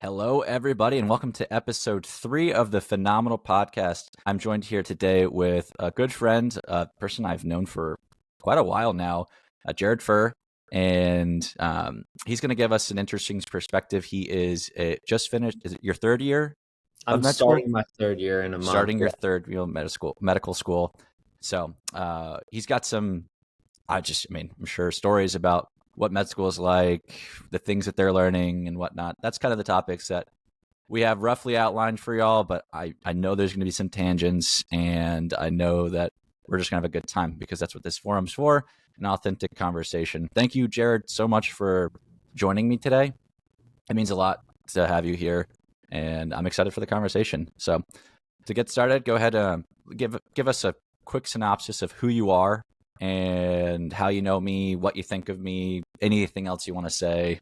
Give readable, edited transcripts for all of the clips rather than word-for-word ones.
Hello, everybody, and welcome to episode 3 of the Phenomenal Podcast. I'm joined here today with a good friend, a person I've known for quite a while now, Jared Furr, and he's going to give us an interesting perspective. He is just finished. Is it your third year of I'm med school? starting my third year in a month. Starting your Yeah. third year of medical school. So he's got some, I'm sure stories about what med school is like, the things that they're learning and whatnot. That's kind of the topics that we have roughly outlined for y'all, but I know there's going to be some tangents, and I know that we're just going to have a good time because that's what this forum's for, an authentic conversation. Thank you, Jared, so much for joining me today. It means a lot to have you here, and I'm excited for the conversation. So to get started, go ahead and give us a quick synopsis of who you are and how you know me, what you think of me, anything else you want to say,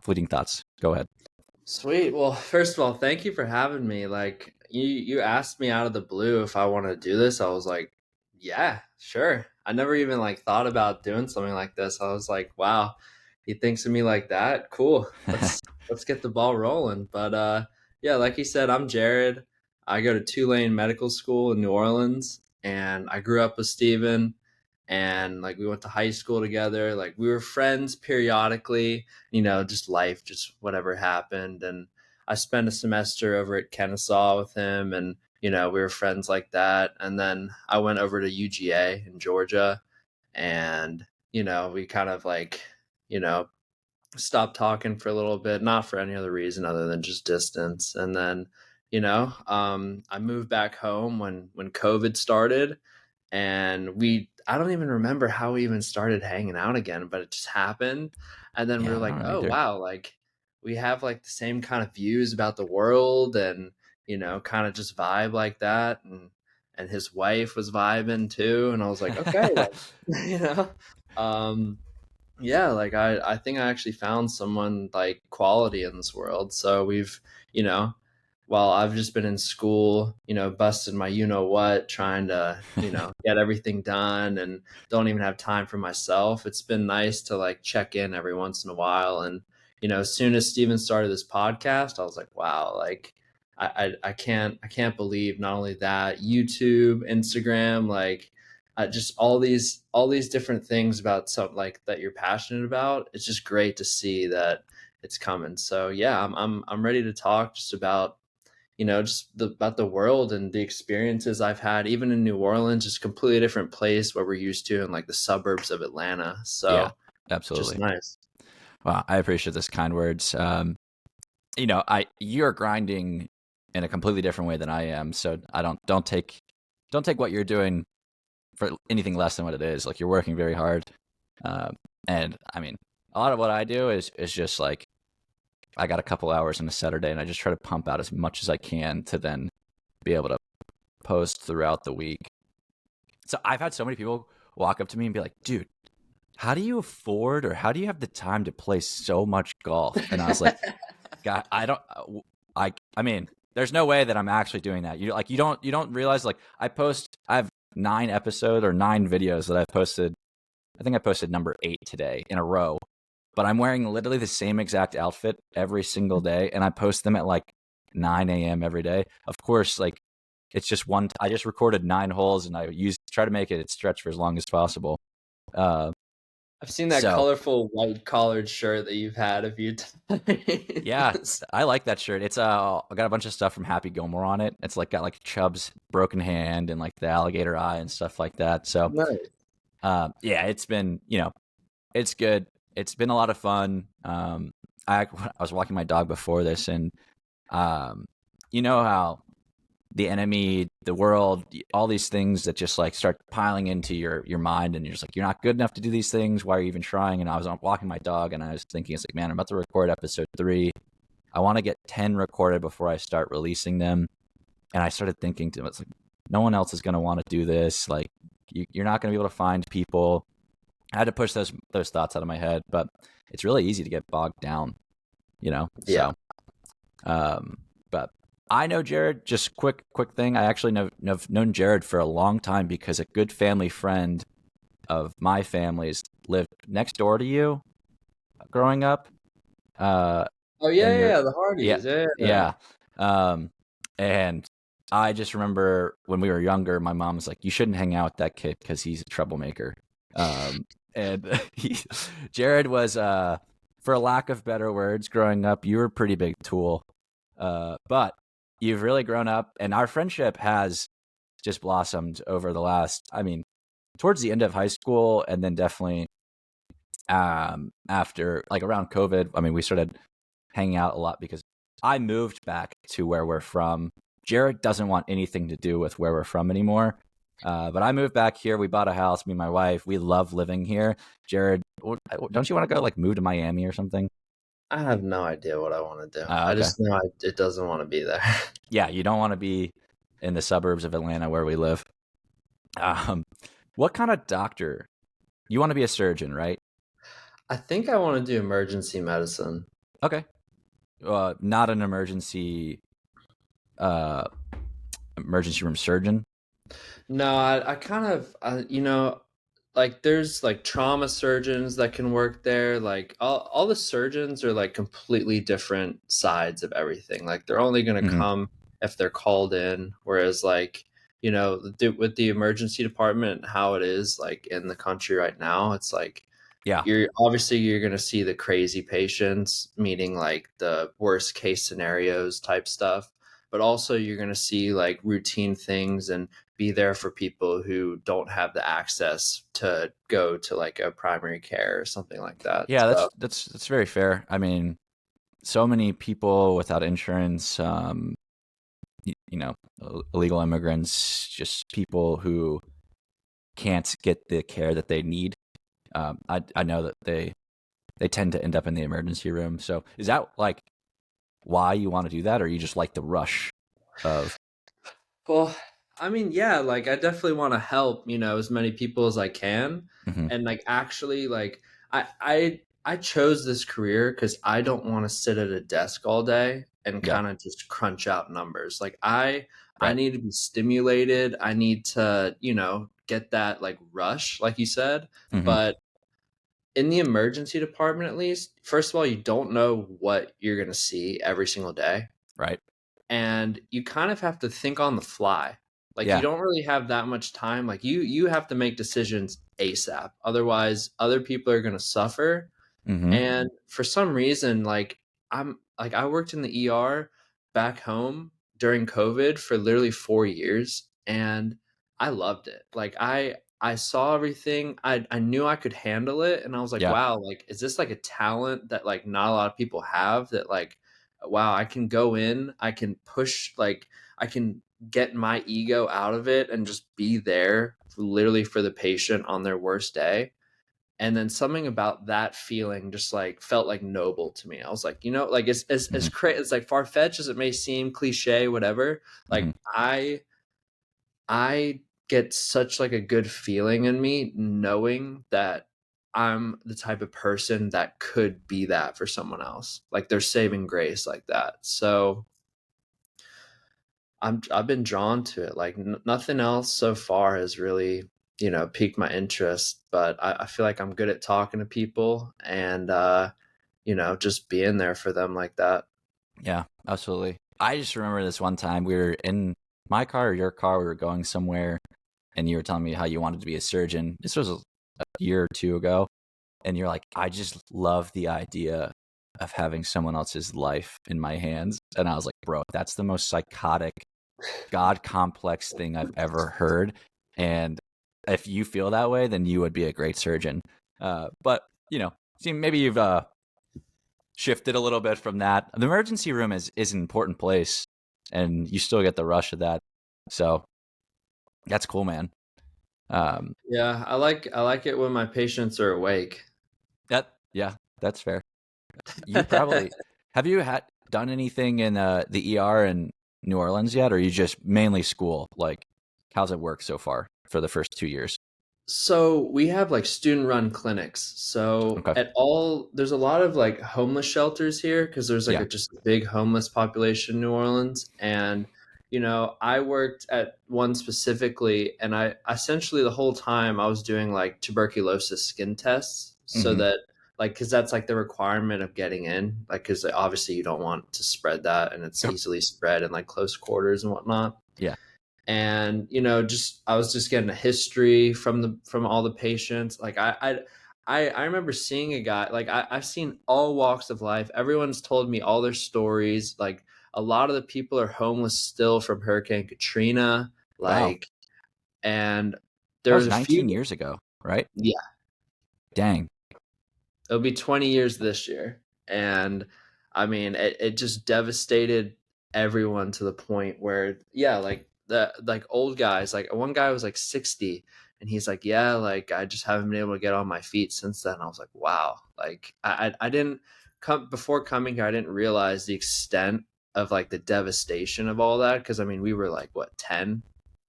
fleeting thoughts. Go ahead. Sweet. Well, first of all, thank you for having me. Like you asked me out of the blue if I want to do this. I was like, yeah, sure. I never even thought about doing something like this. I was like, wow, he thinks of me like that. Cool. Let's get the ball rolling. But yeah, like you said, I'm Jared. I go to Tulane Medical School in New Orleans, and I grew up with Steven, and we went to high school together. Like we were friends periodically, just life, just whatever happened. And I spent a semester over at Kennesaw with him, and we were friends like that. And then I went over to UGA in Georgia, and we kind of stopped talking for a little bit, not for any other reason other than just distance. And then I moved back home when COVID started, and I don't even remember how we even started hanging out again, but it just happened. And then we Yeah, were I like, don't know oh either. wow, we have the same kind of views about the world, and kind of just vibe like that. And his wife was vibing too, and I was like, okay, you know um yeah, I think I actually found someone quality in this world. So we've, you know while I've just been in school, busting my what, trying to, get everything done, and don't even have time for myself. It's been nice to check in every once in a while. And, as soon as Steven started this podcast, I was like, wow, I can't believe not only that, YouTube, Instagram, just all these different things about something that you're passionate about. It's just great to see that it's coming. So yeah, I'm ready to talk just about about the world and the experiences I've had, even in New Orleans, just completely different place where we're used to in the suburbs of Atlanta. Yeah, So just absolutely. nice. Wow, I appreciate this kind words. You're grinding in a completely different way than I am, so I don't take what you're doing for anything less than what it is. Like, you're working very hard, and I mean, a lot of what I do is just I got a couple hours on a Saturday, and I just try to pump out as much as I can to then be able to post throughout the week. So I've had so many people walk up to me and be like, "Dude, how do you afford, or how do you have the time to play so much golf?" And I was like, God, I mean, there's no way that I'm actually doing that. You don't realize, I have 9 episodes or 9 videos that I've posted. I think I posted number 8 today in a row, but I'm wearing literally the same exact outfit every single day, and I post them at 9 a.m. every day. Of course, it's just I just recorded 9 holes, and I try to make it stretch for as long as possible. I've seen that So colorful white collared shirt that you've had a few yeah, times. I like that shirt. It's I got a bunch of stuff from Happy Gilmore on it. It's got Chubb's broken hand and the alligator eye and stuff like that. So Nice. yeah, it's been, it's good. It's been a lot of fun. I was walking my dog before this, and you know how the enemy, the world, all these things that just start piling into your mind, and you're just you're not good enough to do these things. Why are you even trying? And I was walking my dog, and I was thinking, it's man, I'm about to record episode 3. I want to get 10 recorded before I start releasing them. And I started thinking to myself, no one else is going to want to do this. You're not going to be able to find people. I had to push those thoughts out of my head, but it's really easy to get bogged down, Yeah. So, but I know Jared. Just quick thing. I actually have known Jared for a long time because a good family friend of my family's lived next door to you growing up. Oh yeah, and yeah, you're yeah, the yeah, Hardys. Yeah, yeah. yeah. Um, and I just remember when we were younger, my mom was like, "You shouldn't hang out with that kid because he's a troublemaker." And Jared was, for lack of better words, growing up, you were a pretty big tool. But you've really grown up, and our friendship has just blossomed over the last, I mean, towards the end of high school, and then definitely after, like around COVID. I mean, we started hanging out a lot because I moved back to where we're from. Jared doesn't want anything to do with where we're from anymore. But I moved back here. We bought a house. Me and my wife. We love living here. Jared, don't you want to go like move to Miami or something? I have no idea what I want to do. I Okay. just know it doesn't want to be there. Yeah, you don't want to be in the suburbs of Atlanta where we live. Um, what kind of doctor? You want to be a surgeon, right? I think I want to do emergency medicine. Okay. Not an uh, emergency room surgeon. No, I kind of, like there's like trauma surgeons that can work there. Like all the surgeons are like completely different sides of everything. Like they're only going to Hmm. come if they're called in. Whereas like, with the emergency department, how it is like in the country right now, it's like Yeah. you're going to see the crazy patients, meaning like the worst case scenarios type stuff, but also you're going to see like routine things and be there for people who don't have the access to go to like a primary care or something like that. Yeah, So that's very fair. I mean, so many people without insurance, illegal immigrants, just people who can't get the care that they need. I know that they tend to end up in the emergency room. So is that like why you want to do that, or you just like the rush of? well, I mean, yeah, like I definitely want to help, as many people as I can. Mhm. And like actually like I chose this career cuz I don't want to sit at a desk all day and Yeah, kind of just crunch out numbers. Like I right. need to be stimulated. I need to, get that like rush like you said. Hmm. But in the emergency department at least, first of all, you don't know what you're going to see every single day, Right. and you kind of have to think on the fly. Like you Yeah. don't really have that much time. Like you have to make decisions ASAP. Otherwise, other people are going to suffer. Hmm. And for some reason, like I worked in the ER back home during COVID for literally 4 years, and I loved it. Like I saw everything. I knew I could handle it, and I was like, Yeah. wow, like is this like a talent that like not a lot of people have, that like wow, I can go in, I can push, like I can get my ego out of it and just be there literally for the patient on their worst day. And then something about that feeling just like felt like noble to me. I was like, like Hmm. it's like far fetched as it may seem, cliche, whatever. Hmm. Like I get such like a good feeling in me knowing that I'm the type of person that could be that for someone else. Like there's saving grace like that. So I've been drawn to it. Like nothing else so far has really, piqued my interest. But I feel like I'm good at talking to people and just being there for them like that. Yeah, absolutely. I just remember this one time we were in my car or your car. We were going somewhere, and you were telling me how you wanted to be a surgeon. This was a year or two ago, and you're like, I just love the idea of having someone else's life in my hands. And I was like, bro, that's the most psychotic, God complex thing I've ever heard. And if you feel that way, then you would be a great surgeon. But see, maybe you've shifted a little bit from that. The emergency room is an important place, and you still get the rush of that. So that's cool, man. Um, Yeah, I like it when my patients are awake. yeah, that's fair. You probably have you had done anything in the ER in New Orleans yet, or you just mainly school? Like, how's it work so far for the first 2 years? So we have like student run clinics. So Okay. there's a lot of like homeless shelters here because there's like Yeah. just a big homeless population in New Orleans. And, I worked at one specifically, and I essentially the whole time I was doing like tuberculosis skin tests so Hmm. that like, because that's like the requirement of getting in, like, because obviously you don't want to spread that, and it's Yep. easily spread in like close quarters and whatnot. Yeah. And just I was just getting a history from all the patients. Like I remember seeing a guy, like I've seen all walks of life. Everyone's told me all their stories. Like a lot of the people are homeless still from Hurricane Katrina. Wow. Like, and That there was was a 19 few. years ago, right? Yeah, Dang. it'll be 20 years this year. And I mean, it just devastated everyone to the point where, yeah, like the like old guys, like one guy was like 60, and he's like, yeah, like I just haven't been able to get on my feet since then. I was like, wow. Like I didn't come before coming here, I didn't realize the extent of like the devastation of all that. Cause I mean, we were like what, 10,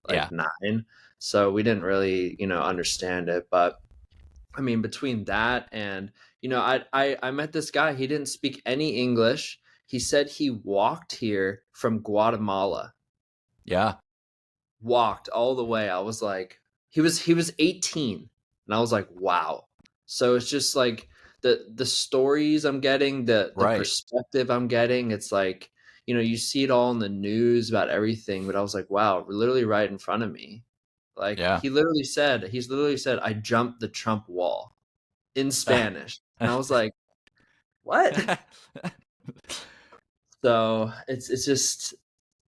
Yeah. like 9. So we didn't really, understand it. But I mean, between that and, I met this guy. He didn't speak any English. He said he walked here from Guatemala, Yeah. walked all the way. I was like, he was 18, and I was like, wow. So it's just like the stories I'm getting, the Right. perspective I'm getting. It's like, you see it all in the news about everything, but I was like, wow, literally right in front of me. Like Yeah. he's literally said, I jumped the Trump wall in Spanish. And I was like, what? So it's just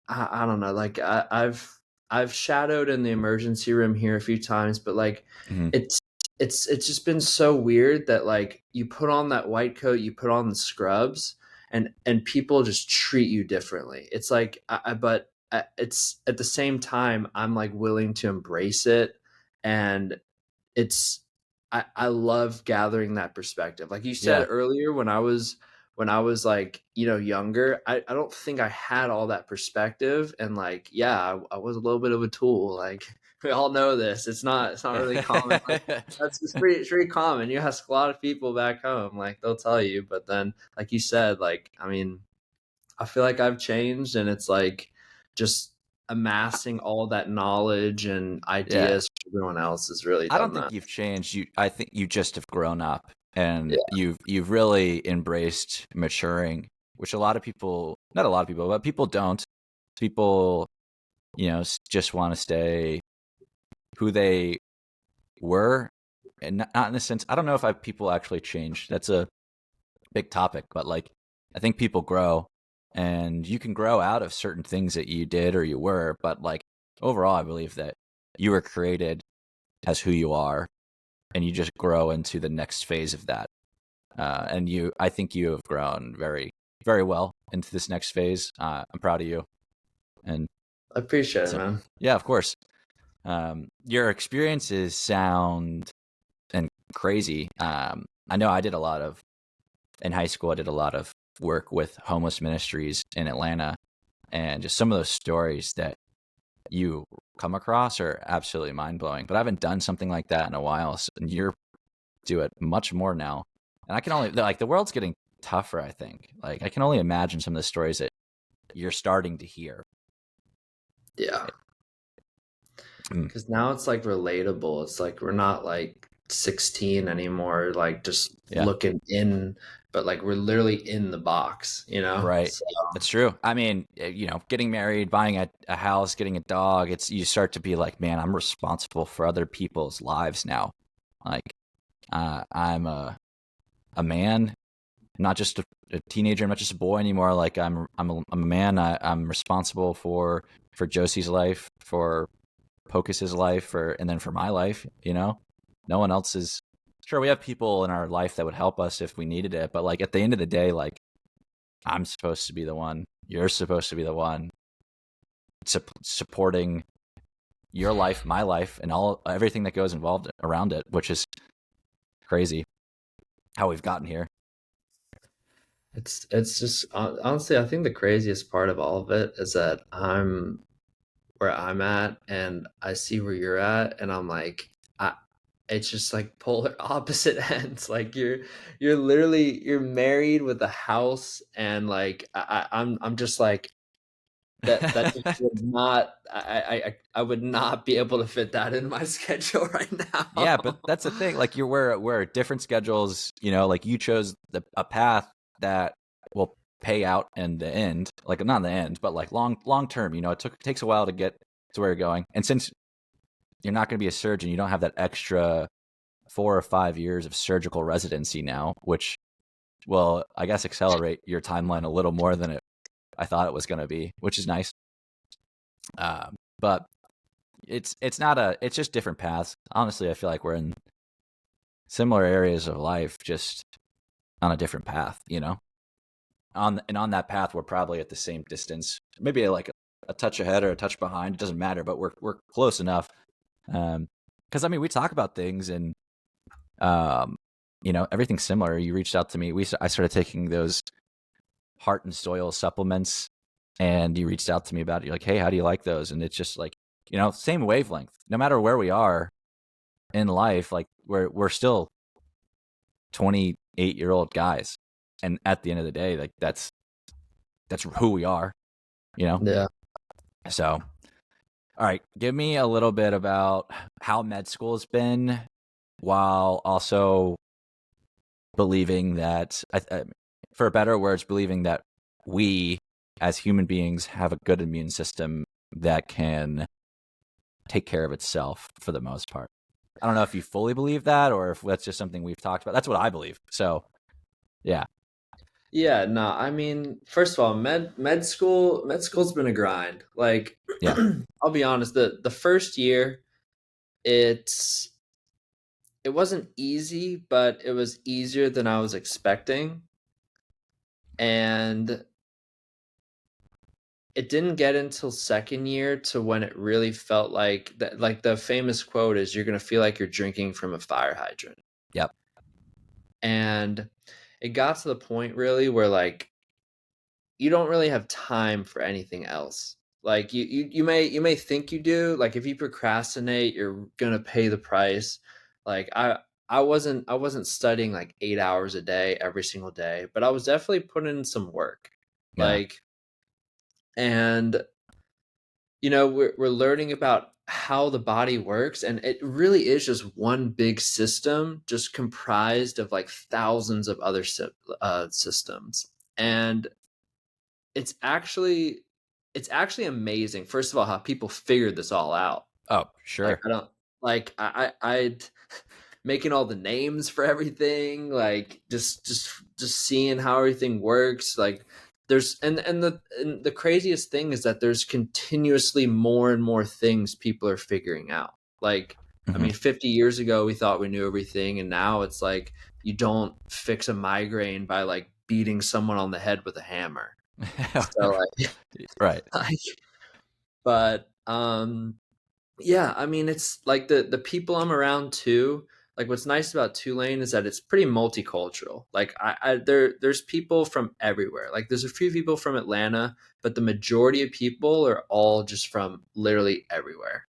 I don't know. Like I've shadowed in the emergency room here a few times, but like Mhm. it's it's just been so weird that like you put on that white coat, you put on the scrubs, and people just treat you differently. It's like but it's at the same time I'm like willing to embrace it, and it's I love gathering that perspective. Like you said Yeah. earlier, when I was like, younger, I don't think I had all that perspective. And like, yeah, I was a little bit of a tool. Like we all know this. It's not really common. Like that's it's pretty common. You ask a lot of people back home, like they'll tell you. But then, like you said, like I mean, I feel like I've changed, and it's like just amassing all that knowledge and Yeah. ideas for everyone else has really I done don't that. think you've changed. I think you just have grown up Yeah. and you've really embraced maturing, which a lot of people, not a lot of people, but people don't. People, just want to stay who they were, and not in the sense. I don't know if people actually change. That's a big topic, but like I think people grow, and you can grow out of certain things that you did or you were, but like overall, I believe that you were created as who you are, and you just grow into the next phase of that. And I think you have grown very, very well into this next phase. I'm proud of you, and I appreciate it, so man. yeah, of course. Your experiences sound and crazy. I know I did a lot of in high school. I did a lot of work with homeless ministries in Atlanta, and just some of those stories that you come across are absolutely mind blowing. But I haven't done something like that in a while, and you're do it much more now. And I can only like the world's getting tougher, I think. Like I can only imagine some of the stories that you're starting to hear. Yeah. Mm, Because now it's like relatable. It's like we're not like 16 anymore, like just yeah, looking in, but like we're literally in the box, you know? right. So, That's true. I mean, getting married, buying a house, getting a dog, it's you start to be like, man, I'm responsible for other people's lives now. Like I'm a man, not just a teenager, I'm not just a boy anymore. Like I'm a man. I'm responsible for Josie's life, for Pocus's life, and then for my life. No one else is. Sure, we have people in our life that would help us if we needed it, but like at the end of the day, like I'm supposed to be the one. You're supposed to be the one supporting your life, my life, and everything that goes involved around it, which is crazy how we've gotten here. it's just honestly, I think the craziest part of all of it is that I'm where I'm at, and I see where you're at, and I'm like, it's just like polar opposite ends. Like you're literally you're married with a house, and like I'm just like That just would not, I would not be able to fit that in my schedule right Yeah, but now. that's the thing. Like we're different schedules. Like you chose a path that will pay out in the end. Like not in the end, but like long term. Takes a while to get to where you're going. And since you're not going to be a surgeon, you don't have that extra 4 or 5 years of surgical residency now, which will, I guess, accelerate your timeline a little more than I thought it was going to be, which is nice. But it's just different paths. Honestly, I feel like we're in similar areas of life, just on a different path. On that path, we're probably at the same distance, maybe like a touch ahead or a touch behind. It doesn't matter, but we're close enough. Because I mean, we talk about things and everything's similar. You reached out to me. I started taking those heart and soil supplements, and you reached out to me about it. You're like, hey, how do you like those? And it's just like, same wavelength. No matter where we are in life, like we're still 28-year-old guys, and at the end of the day, like that's who we are. Yeah. So, all right, give me a little bit about how med school has been, while also believing that, for better words, believing that we as human beings have a good immune system that can take care of itself for the most part. I don't know if you fully believe that or if that's just something we've talked about. That's what I believe. So, yeah. Yeah, no, I mean, first of all, med school's been a grind. Like, Yeah. I'll be honest, the first year, it's it wasn't easy, but it was easier than I was expecting. And it didn't get until second year to when it really felt like that, like the famous quote is, you're gonna feel like you're drinking from a fire hydrant. Yep. And it got to the point really where like you don't really have time for anything else. Like you may think you do. Like if you procrastinate, you're gonna pay the price. Like I wasn't studying like 8 hours a day every single day, but I was definitely putting in some work. Yeah. Like, and we're learning about how the body works, and it really is just one big system, just comprised of like thousands of other systems. And it's actually it's actually amazing, first of all, how people figured this all out. Oh, Like, sure. I don't like I'd making all the names for everything, like just seeing how everything works. Like, there's and the craziest thing is that there's continuously more and more things people are figuring out. Like, I Hmm. mean, 50 years ago we thought we knew everything, and now it's like you don't fix a migraine by like beating someone on the head with a hammer. So like, Right. like but yeah, I mean, it's like the people I'm around too. Like, what's nice about Tulane is that it's pretty multicultural. Like, there's people from everywhere. Like, there's a few people from Atlanta, but the majority of people are all just from literally everywhere.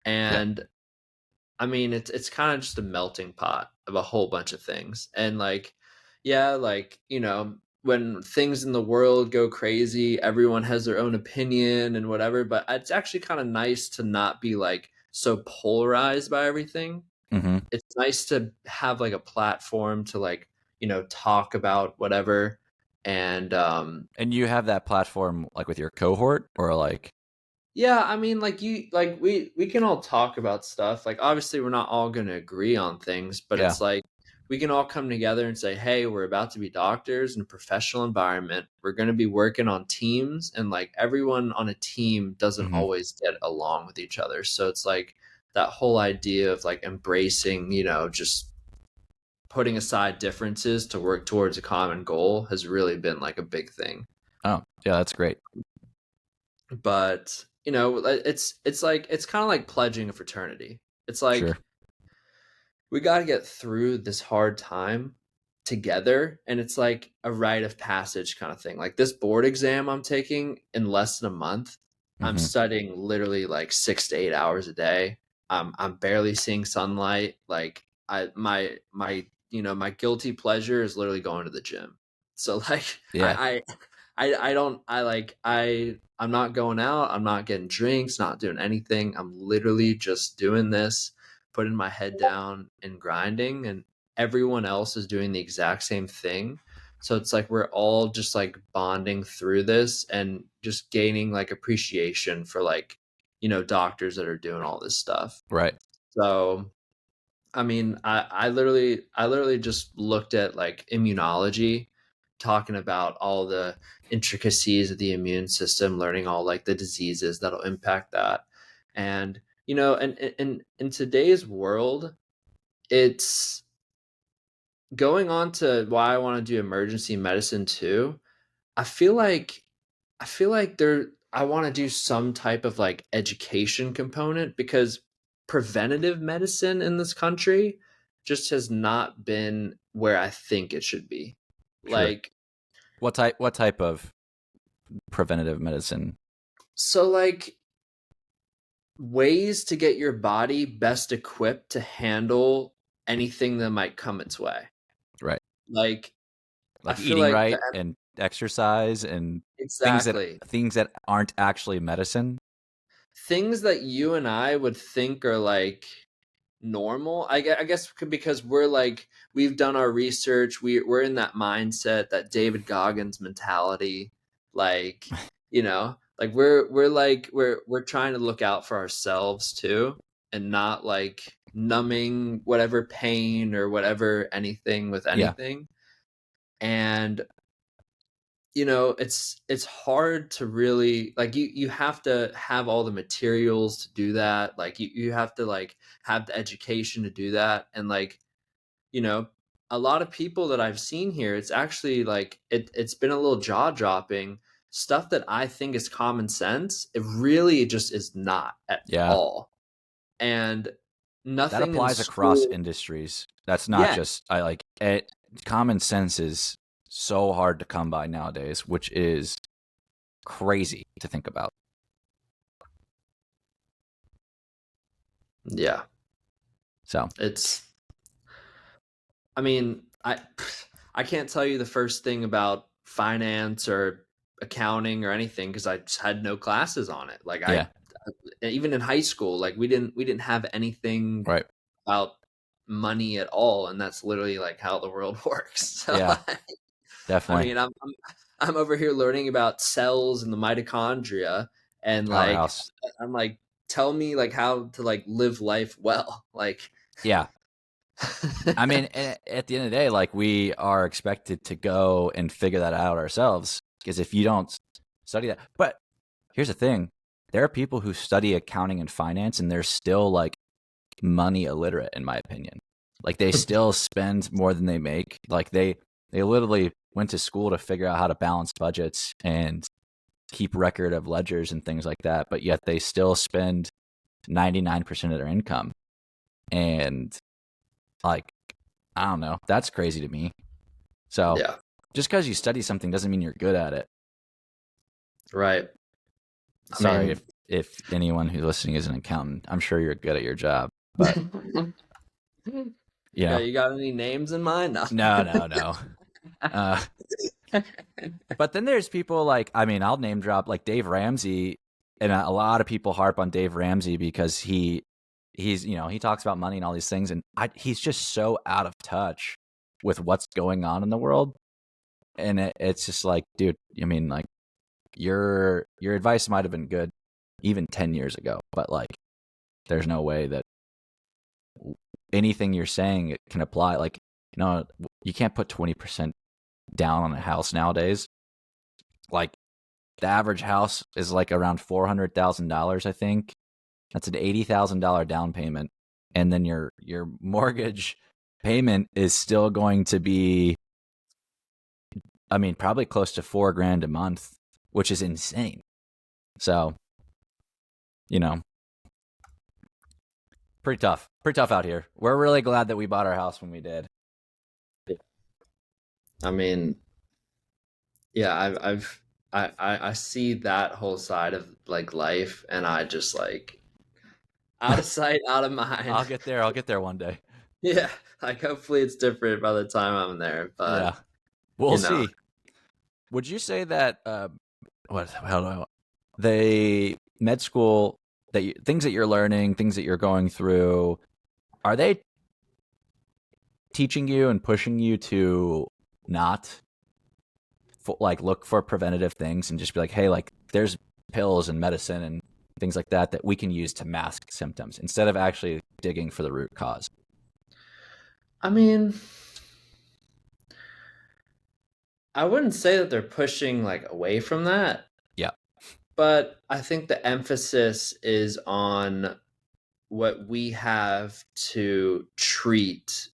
Yeah. And I mean, it's kind of just a melting pot of a whole bunch of things. And like, yeah, like, when things in the world go crazy, everyone has their own opinion and whatever, but it's actually kind of nice to not be like so polarized by everything. Hmm. It's nice to have like a platform to like, talk about whatever. And And you have that platform like with your cohort, or like, yeah, I mean, like, we can all talk about stuff. Like, obviously we're not all going to agree on things, but yeah. it's like we can all come together and say, "Hey, we're about to be doctors in a professional environment. We're going to be working on teams, and like everyone on a team doesn't Hmm. always get along with each other." So it's like that whole idea of like embracing, just putting aside differences to work towards a common goal has really been like a big thing. Oh, yeah, that's great. But it's like it's kind of like pledging a fraternity. It's Sure. like we got to get through this hard time together, and it's like a rite of passage kind of thing. Like, this board exam I'm taking in less than a month, I'm Hmm. studying literally like 6 to 8 hours a day. I'm barely seeing sunlight. Like, my my guilty pleasure is literally going to the gym. So like Yeah. I I don't I like I'm not going out, I'm not getting drinks, not doing anything. I'm literally just doing this, putting my head down and grinding, and everyone else is doing the exact same thing. So it's like we're all just like bonding through this and just gaining like appreciation for like, doctors that are doing all this stuff. Right. So I mean, I literally just looked at like immunology, talking about all the intricacies of the immune system, learning all like the diseases that'll impact that. And and in today's world, it's going on to why I want to do emergency medicine too. I feel like I want to do some type of like education component, because preventative medicine in this country just has not been where I think it should be. Sure. Like, What type of preventative medicine? so like ways to get your body best equipped to handle anything that might come its way. Right. Like, I Like feel eating like right and exercise and things that exactly things that aren't actually medicine. things that you and I would think are like normal. I guess because we're like we've done our research. We're in that mindset, that David Goggins mentality. Like, like we're like we're trying to look out for ourselves too, and not like numbing whatever pain or whatever anything with Yeah. anything. And it's hard to really like you have to have all the materials to do that. Like you have to like have the education to do that. And like, you know, a lot of people that I've seen here, it's actually like it's been a little jaw dropping stuff that I think is common sense. It really just is not at Yeah. all. And That nothing in applies across school. industries. That's not Yeah. just I like it. Common sense is so hard to come by nowadays, which is crazy to think about. Yeah. So, It's I mean, I can't tell you the first thing about finance or accounting or anything, because I just had no classes on it. Like yeah. even in high school, like we didn't have anything Right. about money at all, and that's literally like how the world works. So Yeah, like, I definitely. mean, I'm over here learning about cells and the mitochondria, and like Powerhouse. I'm like, tell me like how to like live life well, like. Yeah. I mean, at the end of the day, like we are expected to go and figure that out ourselves. Because if you don't study that, but here's the thing: there are people who study accounting and finance, and they're still like money illiterate, in my opinion. Like they still spend more than they make. Like they literally went to school to figure out how to balance budgets and keep record of ledgers and things like that, but yet they still spend 99% of their income. And like, I don't know, that's crazy to me. So Yeah, just because you study something doesn't mean you're good at it. right. I Sorry mean, if anyone who's listening is an accountant. I'm sure you're good at your job, but you yeah, know, you got any names in mind? No. no. Uh, but then there's people like, I mean, I'll name drop like Dave Ramsey, and a lot of people harp on Dave Ramsey because he's he talks about money and all these things, and he's just so out of touch with what's going on in the world, and it's just like, dude, I mean, like your advice might have been good even 10 years ago, but like there's no way that anything you're saying can apply. Like, you can't put 20% down on a house nowadays. Like the average house is like around $400,000, I think. That's an $80,000 down payment, and then your mortgage payment is still going to be, I mean, probably close to $4,000 a month, which is insane. So, you know, pretty tough out here. We're really glad that we bought our house when we did. I mean, yeah, I see that whole side of like life, and I just like out of sight, out of mind. I'll get there one day. Yeah, like hopefully it's different by the time I'm there, but Yeah, we'll you know, see. Would you say that what how do I the med school things that you're learning, things that you're going through, are they teaching you and pushing you to not like look for preventative things and just be like, hey, like there's pills and medicine and things like that that we can use to mask symptoms instead of actually digging for the root cause? I mean, I wouldn't say that they're pushing like away from that, Yeah. but I think the emphasis is on what we have to treat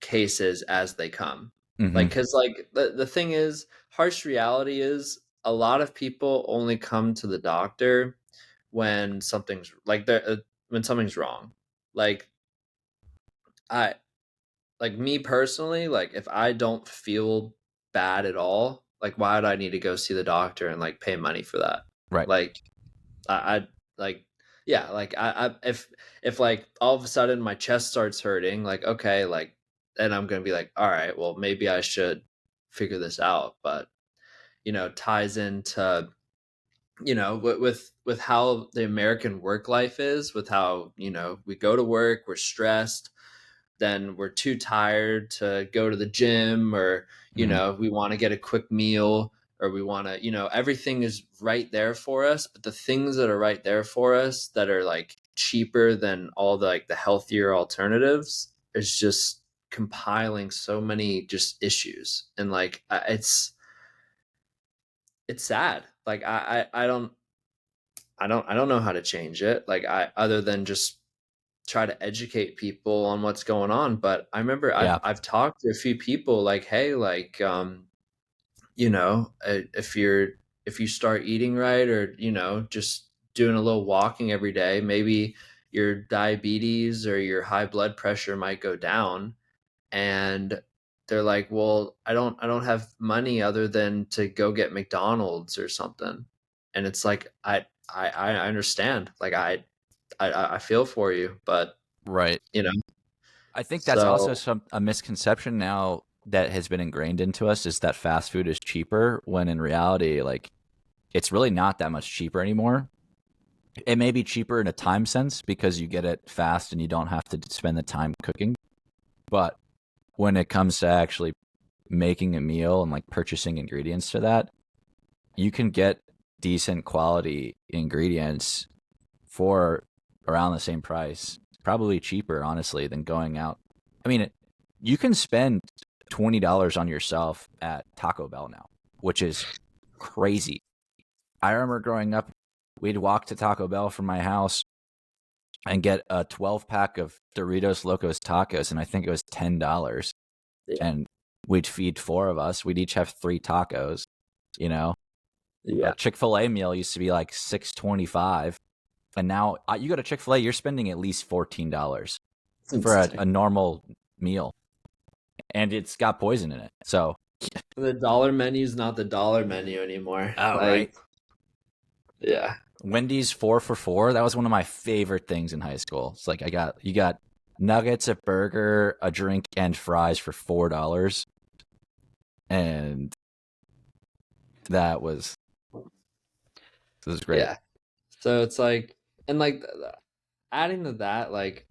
cases as they come. Mm-hmm. Like, because like the thing is, harsh reality is a lot of people only come to the doctor when something's like when something's wrong. Like I like me personally, like if I don't feel bad at all, like why would I need to go see the doctor and like pay money for that? Right. Like I like yeah, like I if like all of a sudden my chest starts hurting, like okay, like then I'm gonna be like, all right, well maybe I should figure this out. But ties into with how the American work life is, with how we go to work, we're stressed, then we're too tired to go to the gym, or Mm-hmm. we want to get a quick meal, or we want to everything is right there for us, but the things that are right there for us that are like cheaper than all the like the healthier alternatives is just compiling so many just issues. And like it's sad. Like I don't know how to change it, like I other than just try to educate people on what's going on. But I remember I've Yeah. I've talked to a few people like, hey, like if you start eating right, or just doing a little walking every day, maybe your diabetes or your high blood pressure might go down. And they're like, well, I don't have money other than to go get McDonald's or something. And it's like I understand, like I feel for you, but Right. you know I think that's also so a misconception now that has been ingrained into us is that fast food is cheaper when in reality, like it's really not that much cheaper anymore. It may be cheaper in a time sense because you get it fast and you don't have to spend the time cooking. But when it comes to actually making a meal and like purchasing ingredients to that, you can get decent quality ingredients for around the same price, probably cheaper, honestly, than going out. I mean, you can spend $20 on yourself at Taco Bell now, which is crazy. I remember growing up, we'd walk to Taco Bell from my house and get a 12 pack of Doritos Locos Tacos, and I think it was $10. yeah, And we'd feed four of us. We'd each have three tacos. You know, a yeah, Chick-fil-A meal used to be like $6.25, and now you go to Chick-fil-A, you're spending at least $14 it's for insane. a normal meal, and it's got poison in it. So, The dollar menu is not the dollar menu anymore. oh Like, right, yeah, Wendy's 4 for $4. That was one of my favorite things in high school. It's like you got nuggets, a burger, a drink, and fries for $4, and that was great. yeah. So it's like, and like adding to that, like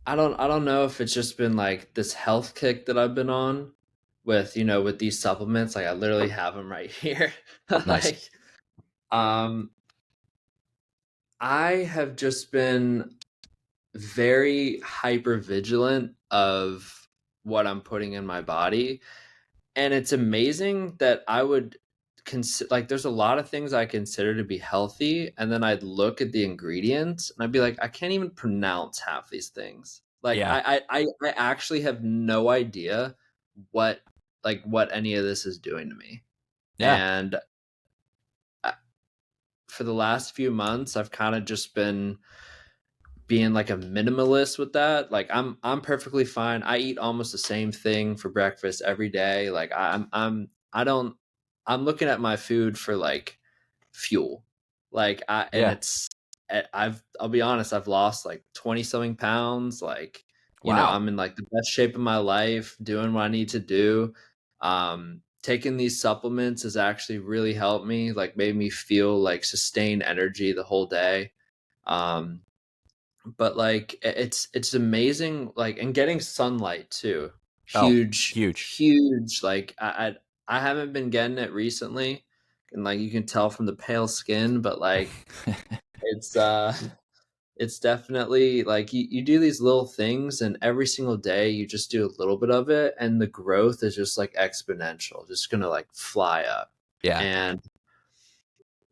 I don't know if it's just been like this health kick that I've been on with with these supplements. Like I literally have them right here. Nice. Like um I have just been very hyper vigilant of what I'm putting in my body. And it's amazing that I would consider, like there's a lot of things I consider to be healthy, and then I'd look at the ingredients and I'd be like, I can't even pronounce half these things. Like Yeah, I actually have no idea what what any of this is doing to me. yeah. And I- for the last few months I've kind of just been being like a minimalist with that. Like I'm perfectly fine. I eat almost the same thing for breakfast every day. Like I don't I'm looking at my food for like fuel. Like I and Yeah. it's I'll be honest, I've lost like 20 something pounds. Like, Wow. I'm in like the best shape of my life, doing what I need to do. taking these supplements has actually really helped me, like made me feel like sustained energy the whole day. Um, but like it's amazing, like, and getting sunlight too. Oh, Huge, huge. huge. Like I haven't been getting it recently, and like you can tell from the pale skin, but like it's it's definitely like you do these little things, and every single day you just do a little bit of it, and the growth is just like exponential, just gonna like fly up. Yeah. And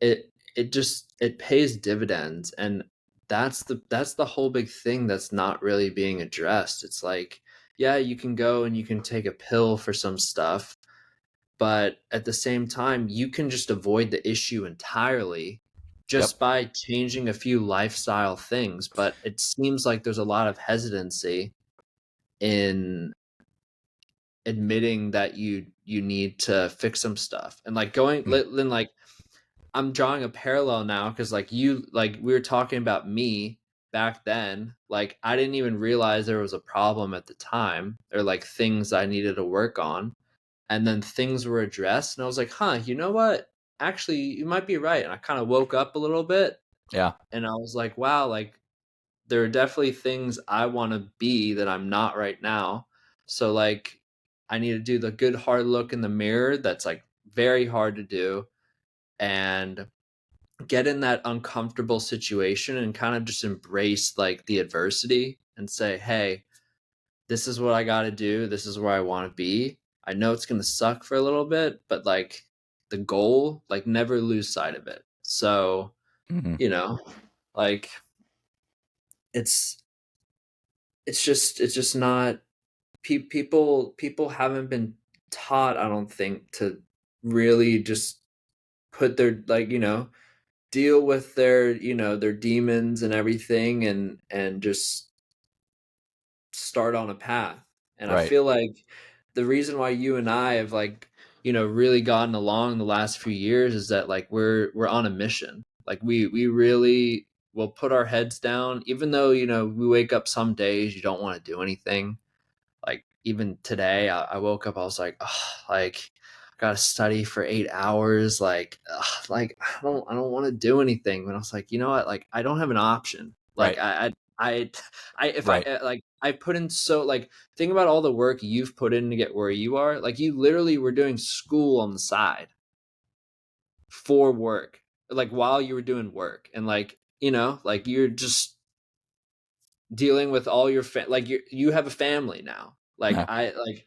it pays dividends, and that's the whole big thing that's not really being addressed. It's like, yeah, you can go and you can take a pill for some stuff, but at the same time you can just avoid the issue entirely Yep. just by changing a few lifestyle things. But it seems like there's a lot of hesitancy in admitting that you need to fix some stuff, and like Mm. then like I'm drawing a parallel now, because like you, like we were talking about me back then. Like I didn't even realize there was a problem at the time, or like things I needed to work on, and then things were addressed, and I was like, huh, you know what? Actually, you might be right. And I kind of woke up a little bit, Yeah. and I was like, wow, like there are definitely things I want to be that I'm not right now. So like I need to do the good hard look in the mirror. That's like very hard to do, and get in that uncomfortable situation and kind of just embrace like the adversity and say, hey, this is what I got to do. This is where I want to be. I know it's going to suck for a little bit, but like the goal, like never lose sight of it. So, Hmm. you know, like it's it's just not people haven't been taught, I don't think, to really just put their, like, deal with their, their demons and everything, and just start on a path. And I Right. feel like the reason why you and I have, like, really gotten along the last few years is that like we're on a mission. Like we really will put our heads down, even though we wake up some days you don't want to do anything. Like even today, I woke up, I was like, oh, like I gotta study for 8 hours. Like, ugh, like I don't want to do anything. But I was like, you know what? Like I don't have an option. Like Right. I, if I Right. like I put in, so like think about all the work you've put in to get where you are. Like you literally were doing school on the side for work, like while you were doing work, and like like you're just dealing with all your like you have a family now. Like Yeah. I like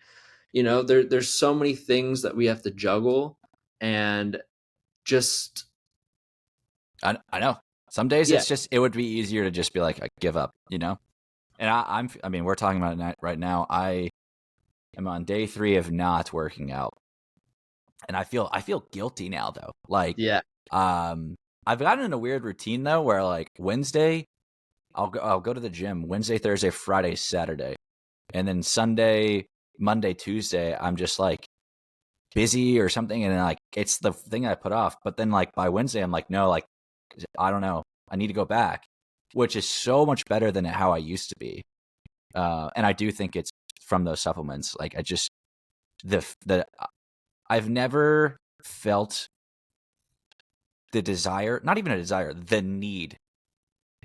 there's so many things that we have to juggle, and just I know. Some days yeah, it would be easier to just be like, I give up, you know? And I mean, we're talking about it right now. I am on day 3 of not working out. And I feel guilty now though. Like, yeah, um, I've gotten in a weird routine though, where like Wednesday, I'll go to the gym Wednesday, Thursday, Friday, Saturday. And then Sunday, Monday, Tuesday, I'm just like busy or something. And then like, it's the thing I put off. But then like by Wednesday, I'm like, no, like, I don't know. I need to go back, which is so much better than how I used to be. And I do think it's from those supplements. Like I just, the I've never felt the desire, not even a desire, the need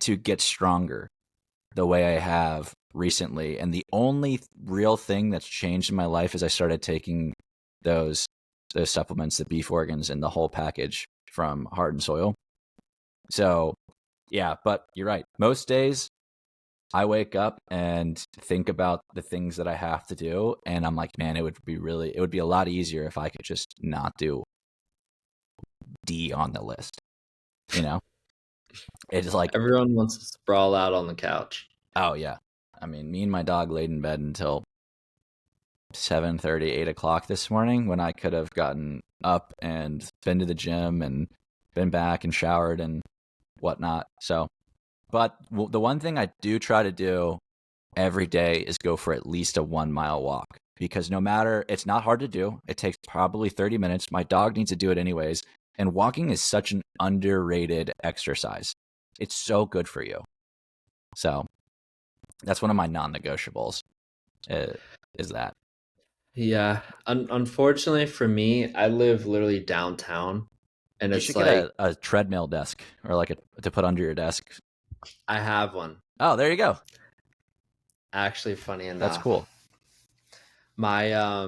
to get stronger the way I have recently. And the only real thing that's changed in my life is I started taking those supplements, the beef organs and the whole package from Heart and Soil. So yeah, but you're right. Most days I wake up and think about the things that I have to do, and I'm like, man, it would be a lot easier if I could just not do D on the list. You know, it's like, everyone wants to sprawl out on the couch. oh yeah. I mean, me and my dog laid in bed until 7:30, 8 o'clock this morning, when I could have gotten up and been to the gym and been back and showered and whatnot. So, but the one thing I do try to do every day is go for at least a 1 mile walk, because no matter, it's not hard to do. It takes probably 30 minutes. My dog needs to do it anyways. And walking is such an underrated exercise. It's so good for you. So that's one of my non-negotiables, is that. Yeah. Unfortunately for me, I live literally downtown, and You it's should get like a treadmill desk or like a to put under your desk. I have one. Oh, there you go. Actually, funny That's enough, cool. my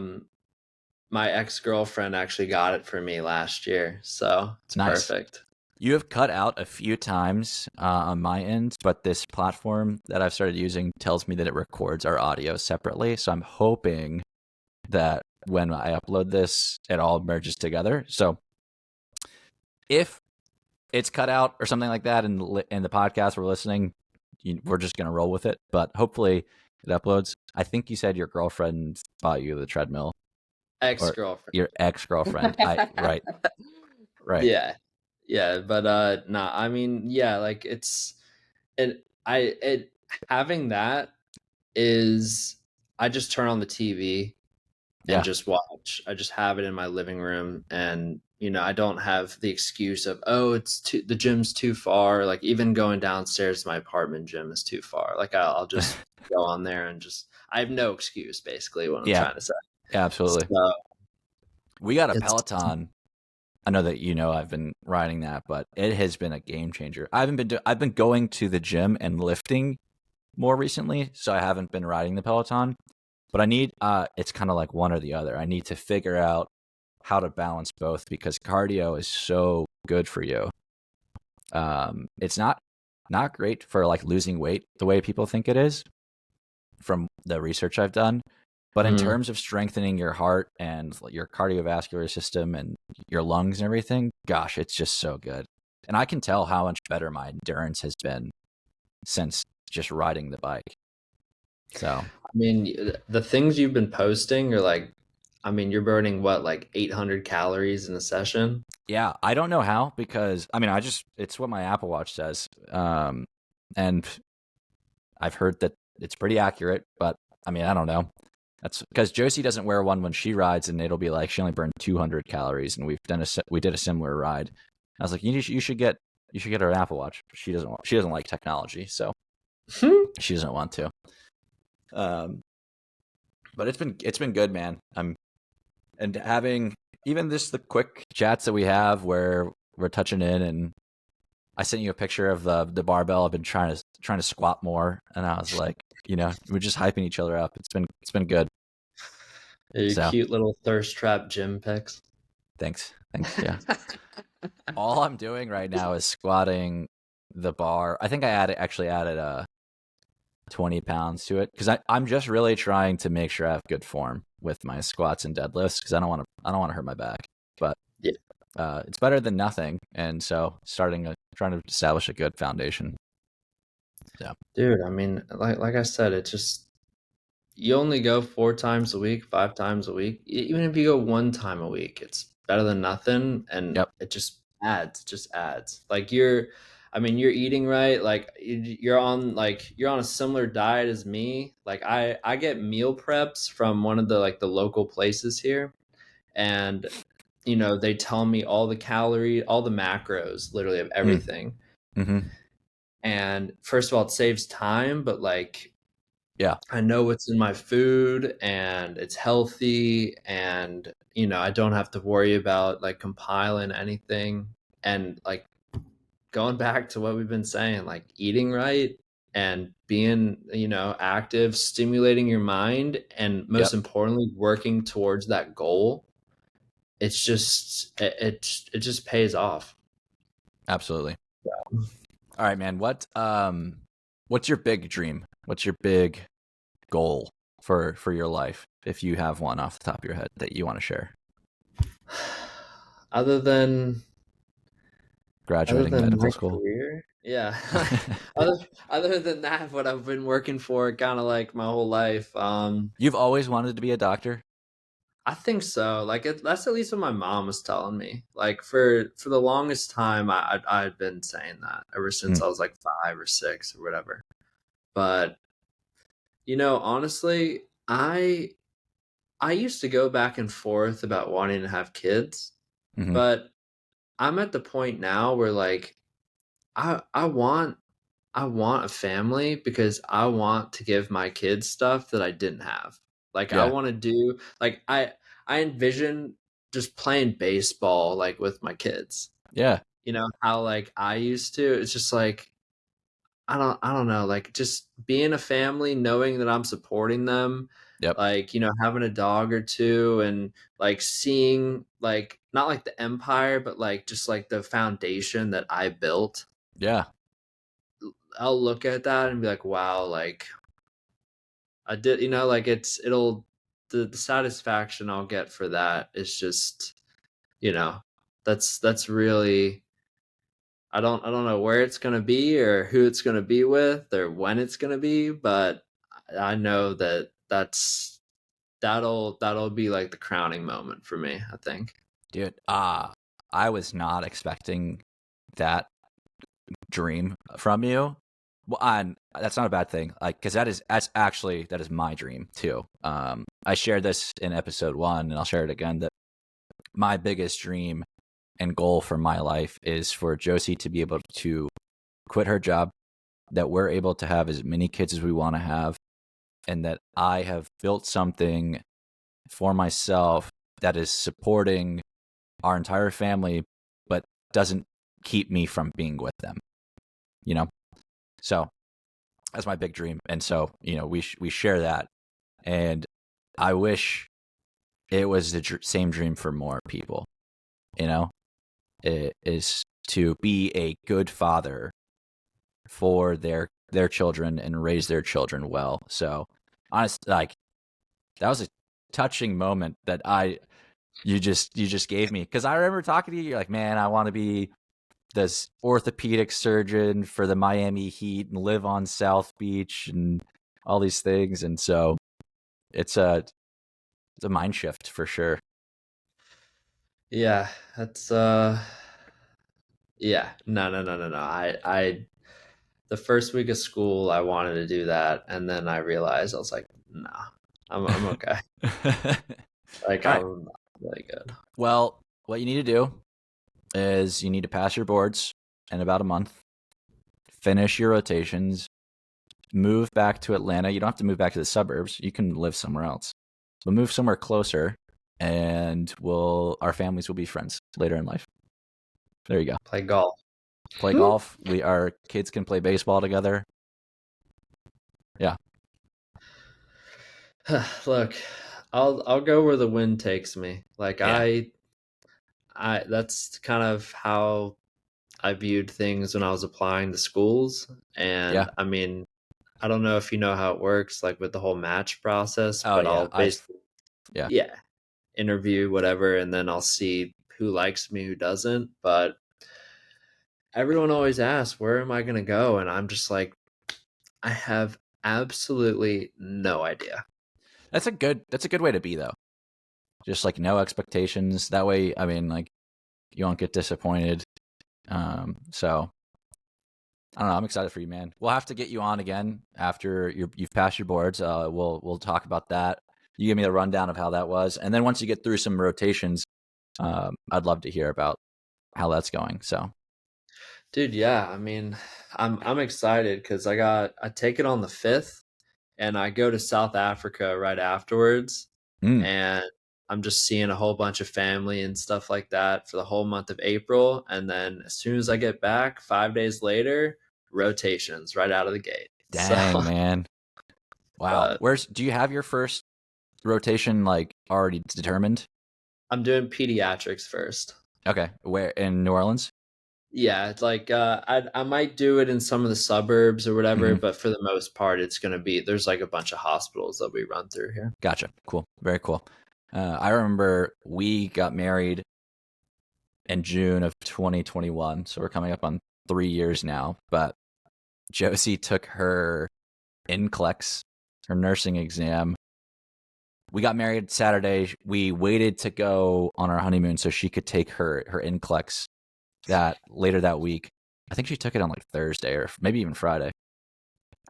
my ex-girlfriend actually got it for me last year, so it's Nice. perfect. You have cut out a few times on my end, but this platform that I've started using tells me that it records our audio separately. So I'm hoping that when I upload this, it all merges together. So if it's cut out or something like that in the podcast we're listening, we're just going to roll with it. But hopefully it uploads. I think you said your girlfriend bought you the treadmill or Ex-girlfriend. your ex girlfriend. Right, right. Yeah. Yeah, but nah, I mean, yeah, like it having that is I just turn on the TV and Yeah, just watch. I just have it in my living room, and I don't have the excuse of, oh, the gym's too far. Like even going downstairs to my apartment gym is too far. Like I'll just go on there and just I have no excuse basically what I'm yeah, trying to say. absolutely. So We got a it's Peloton. I know that I've been riding that, but it has been a game changer. I've been going to the gym and lifting more recently, so I haven't been riding the Peloton. But I need it's kind of like one or the other. I need to figure out how to balance both because cardio is so good for you. It's not great for like losing weight the way people think it is from the research I've done. But in mm, terms of strengthening your heart and your cardiovascular system and your lungs and everything, gosh, it's just so good. And I can tell how much better my endurance has been since just riding the bike. So, I mean, the things you've been posting are like, I mean, you're burning what, like 800 calories in a session? yeah, I don't know how because I mean, it's what my Apple Watch says. And I've heard that it's pretty accurate, but I mean, I don't know. That's because Josie doesn't wear one when she rides, and it'll be like she only burned 200 calories, and we did a similar ride. I was like, you should get her an Apple Watch. She doesn't like technology, so she doesn't want to. Um, but it's been good, man. And having even this the quick chats that we have where we're touching in, and I sent you a picture of the barbell. I've been trying to squat more, and I was like, we're just hyping each other up. It's been good. Your So cute little thirst trap gym pics. thanks. Yeah. All I'm doing right now is squatting the bar. I think actually added 20 pounds to it because I'm just really trying to make sure I have good form with my squats and deadlifts because I don't want to hurt my back. But Yeah. it's better than nothing, and so trying to establish a good foundation. So Dude, I mean, like I said, it just you only go 4 times a week, 5 times a week. Even if you go 1 time a week, it's better than nothing, and yep. it just adds. Like I mean, you're eating right. Like you're on a similar diet as me. Like I get meal preps from one of the local places here, and they tell me all the calorie, all the macros, literally of Mm. everything. Hmm. And first of all, it saves time, but like Yeah. I know what's in my food and it's healthy, and I don't have to worry about like compiling anything, and like going back to what we've been saying, like eating right and being, active, stimulating your mind, and most Yep. importantly working towards that goal. It's just it just pays off. Absolutely. All right, man. What's your big dream? What's your big goal for your life if you have one off the top of your head that you want to share? Other than other Graduating than medical my school. career, yeah. other other than that, what I've been working for kind of like my whole life. You've always wanted to be a doctor? I think so. Like that's at least what my mom was telling me. Like for the longest time, I'd been saying that ever since Mm, I was like 5 or 6 or whatever. But honestly, I used to go back and forth about wanting to have kids, hmm. but I'm at the point now where like I want a family because I want to give my kids stuff that I didn't have. Like I Yeah. want to do like I envision just playing baseball like with my kids. Yeah. You know how like I used to. It's just like I don't know, like just being a family, knowing that I'm supporting them, Yep. like, having a dog or two and like seeing like not like the empire, but like just like the foundation that I built. Yeah. I'll look at that and be like, wow, like I did, like it'll the satisfaction I'll get for that is just, you know, that's really I don't know where it's gonna be or who it's gonna be with or when it's gonna be, but I know that that'll be like the crowning moment for me, I think. Dude, I was not expecting that dream from you. Well, and that's not a bad thing. Like, because that is my dream too. I shared this in episode 1, and I'll share it again. That my biggest dream and goal for my life is for Josie to be able to quit her job, that we're able to have as many kids as we want to have, and that I have built something for myself that is supporting our entire family, but doesn't keep me from being with them. You know, so that's my big dream, and so we share that, and I wish it was the same dream for more people. You know, it is to be a good father for their children and raise their children well. So, honestly, like that was a touching moment that you just gave me, because I remember talking to you. You're like, man, I want to be this orthopedic surgeon for the Miami Heat and live on South Beach and all these things. And so it's a mind shift for sure. Yeah, that's yeah. No, no, no, no, no. I the first week of school I wanted to do that and then I realized I was like, nah, I'm okay. All Like right. I'm really good. Well, what you need to do is you need to pass your boards in about a month, finish your rotations, move back to Atlanta. You don't have to move back to the suburbs. You can live somewhere else. But move somewhere closer, and our families will be friends later in life. There you go. Play golf. Play golf. Our kids can play baseball together. Yeah. Look, I'll go where the wind takes me. Like Yeah. I that's kind of how I viewed things when I was applying to schools. Yeah. And I mean, I don't know if you know how it works, like with the whole match process, Oh but yeah. I'll basically, Yeah. yeah, interview, whatever, and then I'll see who likes me, who doesn't. But everyone always asks, where am I going to go? And I'm just like, I have absolutely no idea. That's a good way to be though. Just like no expectations. That way, I mean, like you won't get disappointed. So I don't know. I'm excited for you, man. We'll have to get you on again after you've passed your boards. We'll talk about that. You give me a rundown of how that was, and then once you get through some rotations, I'd love to hear about how that's going. So Dude, yeah, I mean, I'm excited because I take it on the 5th and I go to South Africa right afterwards, mm, and I'm just seeing a whole bunch of family and stuff like that for the whole month of April, and then as soon as I get back, 5 days later, rotations right out of the gate. So, dang, man, wow. but Do you have your first rotation like already determined? I'm doing pediatrics first. Okay, where in New Orleans? Yeah, it's like I might do it in some of the suburbs or whatever, Hmm. but for the most part, it's gonna be there's like a bunch of hospitals that we run through here. Gotcha. Cool. Very cool. I remember we got married in June of 2021, so we're coming up on 3 years now. But Josie took her NCLEX, her nursing exam. We got married Saturday. We waited to go on our honeymoon so she could take her NCLEX that later that week. I think she took it on like Thursday or maybe even Friday.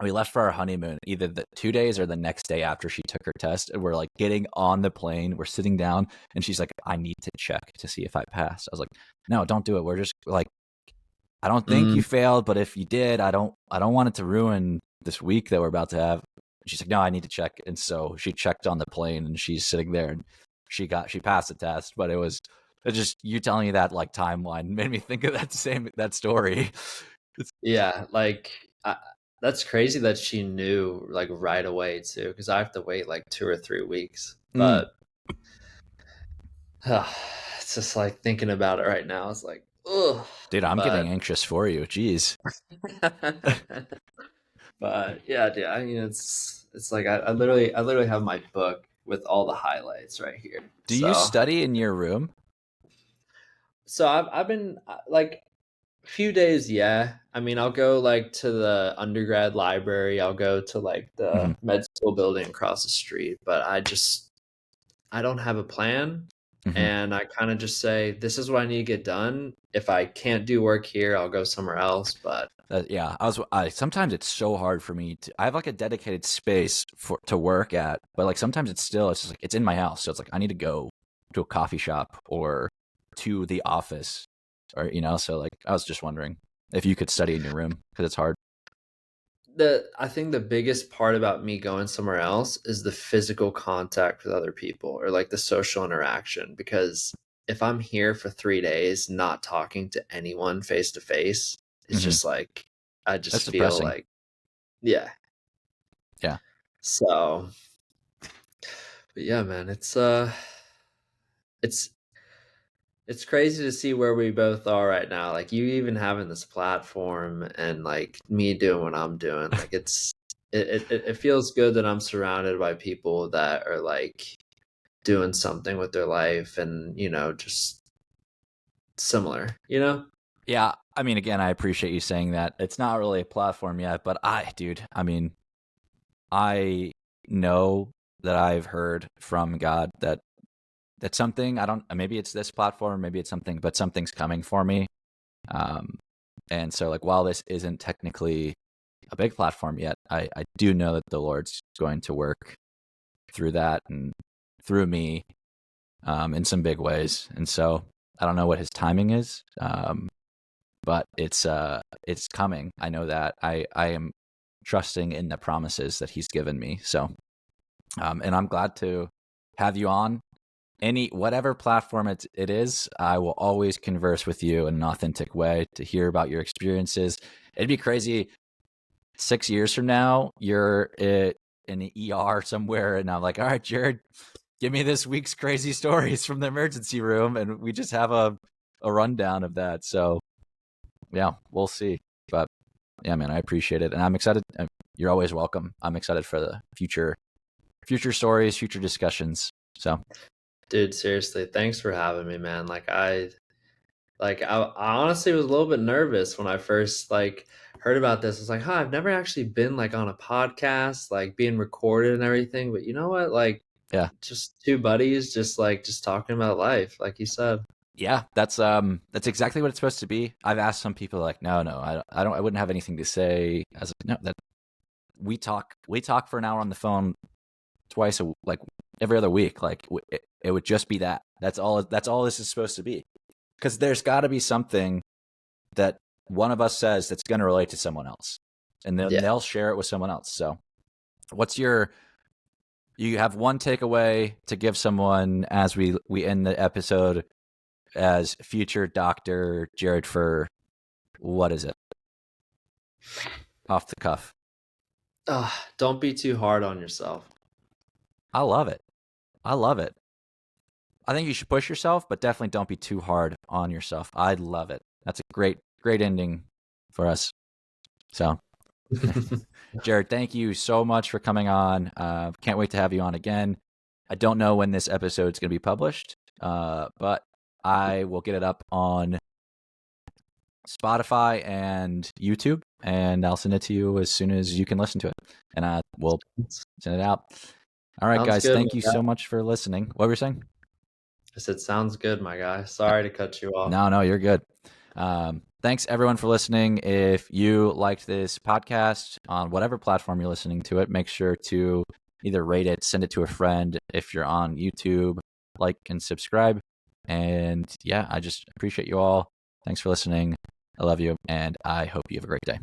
We left for our honeymoon either the 2 days or the next day after she took her test. And we're like getting on the plane. We're sitting down and she's like, I need to check to see if I passed. I was like, no, don't do it. We're just like, I don't think Mm, you failed, but if you did, I don't want it to ruin this week that we're about to have. She's like, no, I need to check. And so she checked on the plane, and she's sitting there, and she passed the test. But it just, you telling me that like timeline made me think of that story. Yeah, like that's crazy that she knew like right away too, because I have to wait like 2 or 3 weeks. Mm, But it's just like thinking about it right now. It's like, ugh. dude, I'm getting But anxious for you. Jeez. but yeah, dude. I mean, it's like I literally have my book with all the highlights right here. Do you So study in your room? I've been like a few days. Yeah, I mean, I'll go like to the undergrad library. I'll go to like Hmm. the med school building across the street. But I don't have a plan. Hmm. And I kind of just say, this is what I need to get done. If I can't do work here, I'll go somewhere else. But Yeah, sometimes it's so hard for me to. I have like a dedicated space to work at, but like sometimes it's just like it's in my house, so it's like I need to go to a coffee shop or to the office, or So like I was just wondering if you could study in your room because it's hard. I think the biggest part about me going somewhere else is the physical contact with other people or like the social interaction. Because if I'm here for 3 days not talking to anyone face to face, it's Hmm. just like I That's just feel depressing. like, yeah. Yeah, So, but yeah, man, it's it's crazy to see where we both are right now. Like you even having this platform and like me doing what I'm doing. Like it feels good that I'm surrounded by people that are like doing something with their life and, just similar, you know? yeah. I mean, again, I appreciate you saying that. It's not really a platform yet, but dude, I mean, I know that I've heard from God that something, I don't, maybe it's this platform, maybe it's something, but something's coming for me. Um, and so like while this isn't technically a big platform yet, I do know that the Lord's going to work through that and through me in some big ways. And so I don't know what his timing is, but it's coming. I know that I am trusting in the promises that he's given me. So and I'm glad to have you on whatever platform it is. I will always converse with you in an authentic way to hear about your experiences. It'd be crazy 6 years from now, you're in the ER somewhere, and I'm like, all right, Jared, give me this week's crazy stories from the emergency room, and we just have a rundown of that. So yeah, we'll see. But yeah, man, I appreciate it, and I'm excited. You're always welcome. I'm excited for the future stories, future discussions. So Dude, seriously, thanks for having me, man. I honestly was a little bit nervous when I first like heard about this. I was like, huh, I've never actually been like on a podcast, like being recorded and everything. But you know what? Like yeah, just two buddies, just talking about life, like you said. yeah, that's exactly what it's supposed to be. I've asked some people like, no, I wouldn't have anything to say. I was like, no, that we talk for an hour on the phone twice like every other week. Like it would just be that. That's all this is supposed to be. Because there's got to be something that one of us says that's going to relate to someone else, and then Yeah. they'll share it with someone else. So, what's your you have one takeaway to give someone as we end the episode as future Dr. Jared for what is it? Off the cuff. Don't be too hard on yourself. I love it. I love it. I think you should push yourself, but definitely don't be too hard on yourself. I love it. That's a great ending for us. So, Jared, thank you so much for coming on. Can't wait to have you on again. I don't know when this episode is going to be published, but I will get it up on Spotify and YouTube, and I'll send it to you as soon as you can listen to it, and I will send it out. All right, Sounds guys, good, thank my you guy. so much for listening. What were you saying? I said, sounds good, my guy. Sorry to cut you off. No, you're good. Thanks everyone for listening. If you liked this podcast on whatever platform you're listening to it, make sure to either rate it, send it to a friend. If you're on YouTube, like and subscribe. And yeah, I just appreciate you all. Thanks for listening. I love you, and I hope you have a great day.